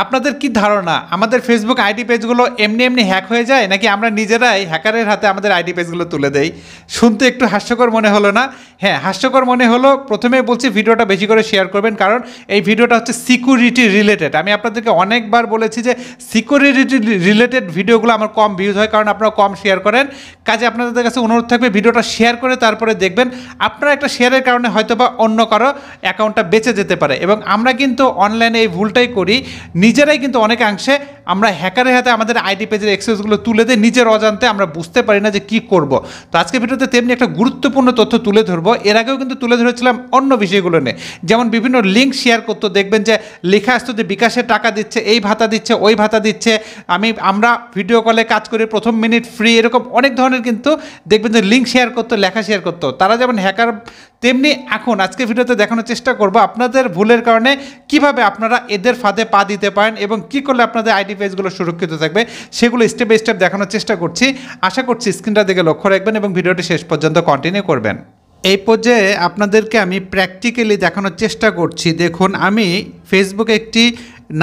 আপনাদের কি ধারণা আমাদের ফেসবুক আইডি পেজগুলো এমনি এমনি হ্যাক হয়ে যায় নাকি আমরা নিজেরাই হ্যাকারের হাতে আমাদের আইডি পেজগুলো তুলে দেই? শুনতে একটু হাস্যকর মনে হলো না? হ্যাঁ, হাস্যকর মনে হলো। প্রথমেই বলছি ভিডিওটা বেশি করে শেয়ার করবেন, কারণ এই ভিডিওটা হচ্ছে সিকিউরিটি রিলেটেড। আমি আপনাদেরকে অনেকবার বলেছি যে সিকিউরিটি রিলেটেড ভিডিওগুলো আমার কম ভিউজ হয়, কারণ আপনারা কম শেয়ার করেন। কাজে আপনাদের কাছে অনুরোধ থাকবে ভিডিওটা শেয়ার করে তারপরে দেখবেন। আপনারা একটা শেয়ারের কারণে হয়তোবা অন্য কারো অ্যাকাউন্টটা বেঁচে যেতে পারে। এবং আমরা কিন্তু অনলাইনে এই ভুলটাই করি, নিজেরাই কিন্তু অনেকাংশে আমরা হ্যাকারের হাতে আমাদের আইডি পেজের অ্যাক্সেসগুলো তুলে দিই, নিজের অজান্তে আমরা বুঝতে পারি না যে কী করব। তো আজকে ভিডিওতে তেমনি একটা গুরুত্বপূর্ণ তথ্য তুলে ধরবো। এর আগেও কিন্তু তুলে ধরেছিলাম অন্য বিষয়গুলো নিয়ে, যেমন বিভিন্ন লিঙ্ক শেয়ার করতো, দেখবেন যে লেখা আসতো যে বিকাশে টাকা দিচ্ছে, এই ভাতা দিচ্ছে, ওই ভাতা দিচ্ছে, আমরা ভিডিও কলে কাজ করি, প্রথম মিনিট ফ্রি, এরকম অনেক ধরনের কিন্তু দেখবেন যে লিঙ্ক শেয়ার করতো, লেখা শেয়ার করতো। তারা যেমন হ্যাকার, তেমনি এখন আজকে ভিডিওতে দেখানোর চেষ্টা করব আপনাদের ভুলের কারণে কিভাবে আপনারা এদের ফাঁদে পা দিতে পারেন এবং কি করলে আপনাদের আইডি পেজগুলো সুরক্ষিত থাকবে, সেগুলো স্টেপ বাই স্টেপ দেখানোর চেষ্টা করছি। আশা করছি স্ক্রিনটা দিকে লক্ষ্য রাখবেন এবং ভিডিওটি শেষ পর্যন্ত কন্টিনিউ করবেন। এই পর্যায়ে আপনাদেরকে আমি প্র্যাকটিক্যালি দেখানোর চেষ্টা করছি। দেখুন, আমি ফেসবুকে একটি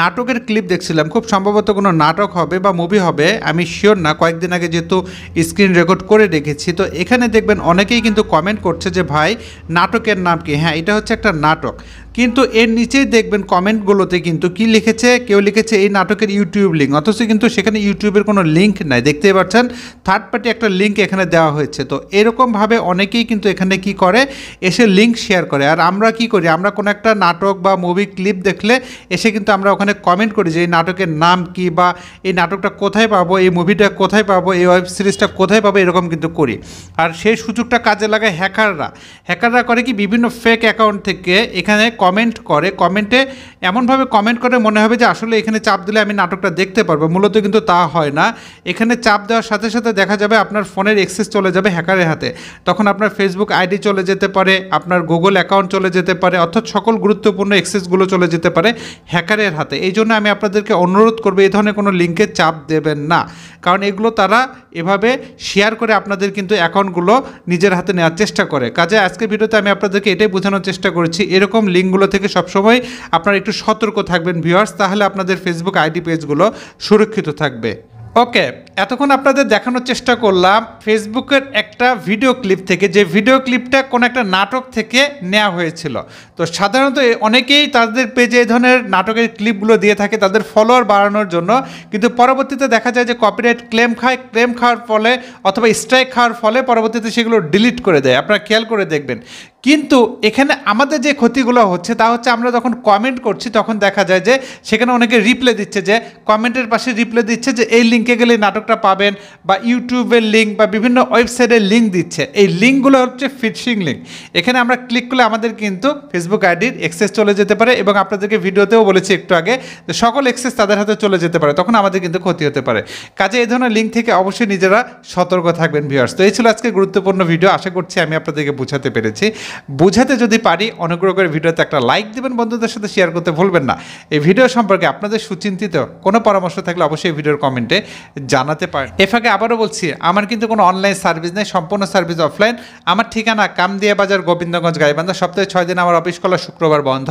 নাটকের ক্লিপ দেখছিলাম, খুব সম্ভবত কোনো নাটক হবে বা মুভি হবে, আমি শিওর না। কয়েকদিন আগে যেহেতু স্ক্রিন রেকর্ড করে রেখেছি, তো এখানে দেখবেন অনেকেই কিন্তু কমেন্ট করছে যে ভাই নাটকের নাম কি? হ্যাঁ, এটা হচ্ছে একটা নাটক, কিন্তু এর নিচেই দেখবেন কমেন্টগুলোতে কিন্তু কি লিখেছে, কেউ লিখেছে এই নাটকের ইউটিউব লিঙ্ক, অথচ কিন্তু সেখানে ইউটিউবের কোনো লিঙ্ক নাই। দেখতেই পাচ্ছেন থার্ড পার্টি একটা লিঙ্ক এখানে দেওয়া হয়েছে। তো এরকমভাবে অনেকেই কিন্তু এখানে কি করে, এসে লিঙ্ক শেয়ার করে। আর আমরা কি করি, আমরা কোনো একটা নাটক বা মুভি ক্লিপ দেখলে এসে কিন্তু আমরা ওখানে কমেন্ট করি যে এই নাটকের নাম কি, বা এই নাটকটা কোথায় পাবো, এই মুভিটা কোথায় পাবো, এই ওয়েব সিরিজটা কোথায় পাবো, এরকম কিন্তু করি। আর সেই সুযোগটা কাজে লাগায় হ্যাকাররা করে কি, বিভিন্ন ফেক অ্যাকাউন্ট থেকে এখানে কমেন্ট করে, কমেন্টে এমনভাবে কমেন্ট করে মনে হবে যে আসলে এখানে চাপ দিলে আমি নাটকটা দেখতে পারবো, মূলত কিন্তু তা হয় না। এখানে চাপ দেওয়ার সাথে সাথে দেখা যাবে আপনার ফোনের অ্যাক্সেস চলে যাবে হ্যাকারের হাতে, তখন আপনার ফেসবুক আইডি চলে যেতে পারে, আপনার গুগল অ্যাকাউন্ট চলে যেতে পারে, অর্থাৎ সকল গুরুত্বপূর্ণ অ্যাক্সেসগুলো চলে যেতে পারে হ্যাকারের হাতে। এই জন্য আমি আপনাদেরকে অনুরোধ করবো এই ধরনের কোনো লিঙ্কে চাপ দেবেন না, কারণ এগুলো তারা এভাবে শেয়ার করে আপনাদের কিন্তু অ্যাকাউন্টগুলো নিজের হাতে নেওয়ার চেষ্টা করে। কাজে আজকের ভিডিওতে আমি আপনাদেরকে এটাই বোঝানোর চেষ্টা করেছি, এরকম লিঙ্কগুলো থেকে সবসময় আপনারা একটু সতর্ক থাকবেন ভিউয়ার্স, তাহলে আপনাদের ফেসবুক আইডি পেজগুলো সুরক্ষিত থাকবে। ওকে, এতক্ষণ আপনাদের দেখানোর চেষ্টা করলাম ফেসবুকের একটা ভিডিও ক্লিপ থেকে, যে ভিডিও ক্লিপটা কোনো একটা নাটক থেকে নেওয়া হয়েছিল। তো সাধারণত অনেকেই তাদের পেজে এই ধরনের নাটকের ক্লিপগুলো দিয়ে থাকে তাদের ফলোয়ার বাড়ানোর জন্য, কিন্তু পরবর্তীতে দেখা যায় যে কপিরাইট ক্লেম খাওয়ার ফলে অথবা স্ট্রাইক খাওয়ার ফলে পরবর্তীতে সেগুলো ডিলিট করে দেয়। আপনারা খেয়াল করে দেখবেন। কিন্তু এখানে আমাদের যে ক্ষতিগুলো হচ্ছে তা হচ্ছে, আমরা যখন কমেন্ট করছি তখন দেখা যায় যে সেখানে অনেকে রিপ্লে দিচ্ছে, যে কমেন্টের পাশে রিপ্লে দিচ্ছে যে এই লিঙ্কে গেলে নাটকটা পাবেন, বা ইউটিউবের লিঙ্ক বা বিভিন্ন ওয়েবসাইটের লিঙ্ক দিচ্ছে। এই লিঙ্কগুলো হচ্ছে ফিশিং লিঙ্ক। এখানে আমরা ক্লিক করলে আমাদের কিন্তু ফেসবুক আইডির অ্যাক্সেস চলে যেতে পারে, এবং আপনাদেরকে ভিডিওতেও বলেছি একটু আগে যে সকল অ্যাক্সেস তাদের হাতে চলে যেতে পারে, তখন আমাদের কিন্তু ক্ষতি হতে পারে। কাজে এই ধরনের লিঙ্ক থেকে অবশ্যই নিজেরা সতর্ক থাকবেন ভিউয়ার্স। তো এই ছিল আজকে গুরুত্বপূর্ণ ভিডিও, আশা করছি আমি আপনাদেরকে বোঝাতে পেরেছি। বোঝাতে যদি পারি, অনুগ্রহ করে ভিডিওতে একটা লাইক দেবেন, বন্ধুদের সাথে শেয়ার করতে ভুলবেন না। এই ভিডিও সম্পর্কে আপনাদের সুচিন্তিত কোনো পরামর্শ থাকলে অবশ্যই ভিডিওর কমেন্টে জানাতে পারেন। এর ফাঁকে আবারও বলছি, আমার কিন্তু কোনো অনলাইন সার্ভিস নেই, সম্পূর্ণ সার্ভিস অফলাইন। আমার ঠিকানা কামদিয়া বাজার, গোবিন্দগঞ্জ, গাইবান্ধা। সপ্তাহে 6 দিন আমার অফিস খোলা, শুক্রবার বন্ধ।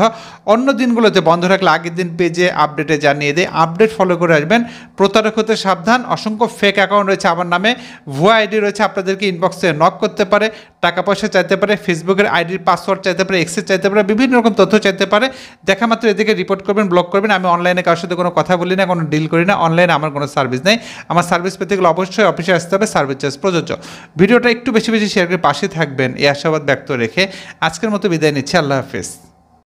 অন্য দিনগুলোতে বন্ধ রাখলে আগের দিন পেজে আপডেটে জানিয়ে দেয়, আপডেট ফলো করে আসবেন। প্রতারক হতে সাবধান, অসংখ্য ফেক অ্যাকাউন্ট রয়েছে আমার নামে, ভুয়া আইডি রয়েছে, আপনাদেরকে ইনবক্সে নক করতে পারে, টাকা পয়সা চাইতে পারে, ফেসবুকের আইডির পাসওয়ার্ড চাইতে পারে, অ্যাক্সেস চাইতে পারে, বিভিন্ন রকম তথ্য চাইতে পারে। দেখা মাত্র এদিকে রিপোর্ট করবেন, ব্লক করবেন। আমি অনলাইনে কারোর সাথে কোনো কথা বলি না, কোনো ডিল করি না, অনলাইনে আমার কোনো সার্ভিস নেই। আমার সার্ভিস পেতে গেলে অবশ্যই অফিসে আসতে হবে, সার্ভিস চার্জ প্রযোজ্য। ভিডিওটা একটু বেশি বেশি শেয়ার করে পাশে থাকবেন এই আশাবাদ ব্যক্ত রেখে আজকের মতো বিদায় নিচ্ছি। আল্লাহ হাফেজ।